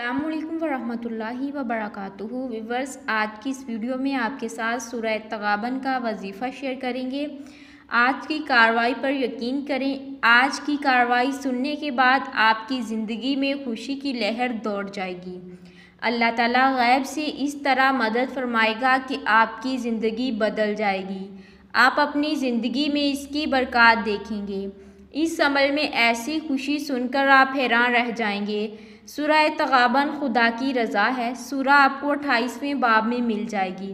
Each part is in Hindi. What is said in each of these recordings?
अस्सलामुअलैकुम वरहमतुल्लाहि वबरकातुहू। व्यूअर्स, आज की इस वीडियो में आपके साथ सूरह तगाबन का वजीफ़ा शेयर करेंगे। आज की कार्रवाई पर यकीन करें, आज की कार्रवाई सुनने के बाद आपकी ज़िंदगी में खुशी की लहर दौड़ जाएगी। अल्लाह ताला गैब से इस तरह मदद फरमाएगा कि आपकी ज़िंदगी बदल जाएगी। आप अपनी ज़िंदगी में इसकी बरक़ात देखेंगे। इस अमल में ऐसी खुशी सुनकर आप हैरान रह जाएंगे। सूरह तगाबन खुदा की रज़ा है। सूरह आपको 28वें बाब में मिल जाएगी।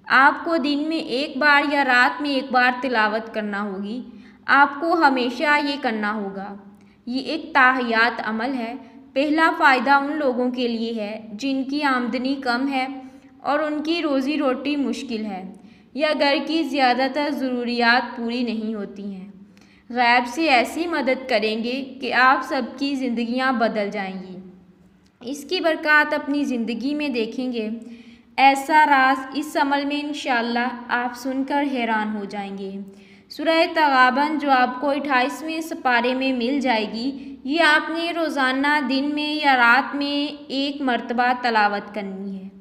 आपको दिन में एक बार या रात में एक बार तिलावत करना होगी। आपको हमेशा ये करना होगा। ये एक ताहियात अमल है। पहला फ़ायदा उन लोगों के लिए है जिनकी आमदनी कम है और उनकी रोज़ी रोटी मुश्किल है या घर की ज़्यादातर ज़रूरियात पूरी नहीं होती हैं। गैब से ऐसी मदद करेंगे कि आप सबकी ज़िंदगियां बदल जाएंगी। इसकी बरक़ात अपनी ज़िंदगी में देखेंगे। ऐसा राज इस अमल में इंशाअल्लाह आप सुनकर हैरान हो जाएंगे। सूरह तगाबन जो आपको 28वें सपारे में मिल जाएगी, ये आपने रोज़ाना दिन में या रात में एक मरतबा तलावत करनी है।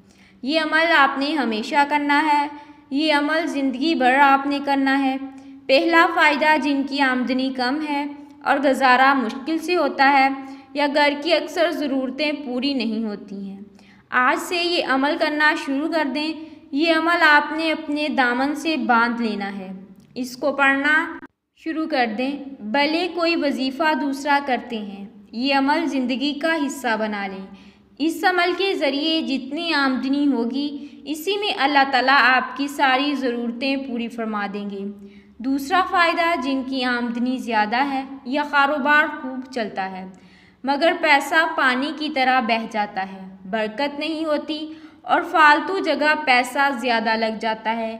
ये अमल आपने हमेशा करना है। ये अमल ज़िंदगी भर आपने करना है। पहला फ़ायदा जिनकी आमदनी कम है और गुजारा मुश्किल से होता है या घर की अक्सर ज़रूरतें पूरी नहीं होती हैं, आज से ये अमल करना शुरू कर दें। ये अमल आपने अपने दामन से बांध लेना है। इसको पढ़ना शुरू कर दें, भले कोई वजीफ़ा दूसरा करते हैं। ये अमल ज़िंदगी का हिस्सा बना लें। इस अमल के ज़रिए जितनी आमदनी होगी, इसी में अल्लाह ताला आपकी सारी ज़रूरतें पूरी फरमा देंगे। दूसरा फ़ायदा जिनकी आमदनी ज़्यादा है या कारोबार खूब चलता है मगर पैसा पानी की तरह बह जाता है, बरकत नहीं होती और फालतू जगह पैसा ज़्यादा लग जाता है।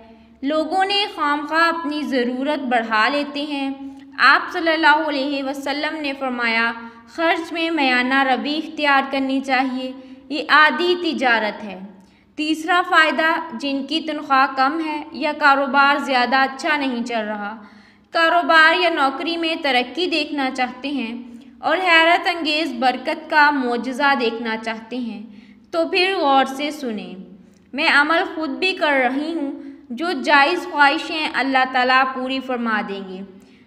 लोगों ने खामखा अपनी ज़रूरत बढ़ा लेते हैं। आप सल्लल्लाहु अलैहि वसल्लम ने फरमाया, ख़र्च में मयाना रवि इख्तियार करनी चाहिए। ये आदी तिजारत है। तीसरा फ़ायदा जिनकी तनख्वाह कम है या कारोबार ज़्यादा अच्छा नहीं चल रहा, कारोबार या नौकरी में तरक्की देखना चाहते हैं और हैरत अंगेज़ बरकत का मोजज़ा देखना चाहते हैं, तो फिर गौर से सुने। मैं अमल ख़ुद भी कर रही हूँ। जो जायज़ ख्वाहिशें अल्लाह ताला पूरी फरमा देंगे।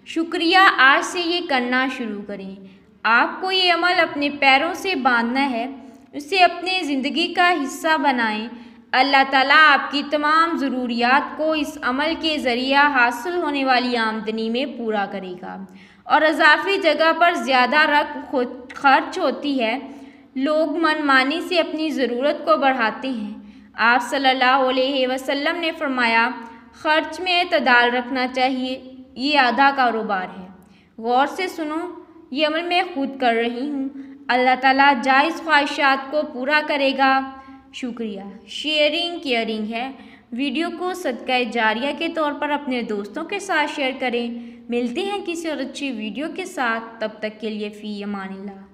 शुक्रिया, आज से ये करना शुरू करें। आपको ये अमल अपने पैरों से बांधना है, उसे अपने ज़िंदगी का हिस्सा बनाएं। अल्लाह ताला आपकी तमाम ज़रूरियात को इस अमल के ज़रिए हासिल होने वाली आमदनी में पूरा करेगा और इजाफी जगह पर ज़्यादा रकम खर्च होती है। लोग मनमानी से अपनी ज़रूरत को बढ़ाते हैं। आप सल्लल्लाहु अलैहि वसल्लम ने फरमाया, ख़र्च में एतदाल रखना चाहिए। ये आधा कारोबार है। गौर से सुनो, ये अमल मैं खुद कर रही हूँ। अल्लाह ताला जायज़ ख्वाहिशात को पूरा करेगा। शुक्रिया। शेयरिंग केयरिंग है। वीडियो को सदका जारिया के तौर पर अपने दोस्तों के साथ शेयर करें। मिलते हैं किसी और अच्छी वीडियो के साथ। तब तक के लिए फ़ी अमानिल्लाह।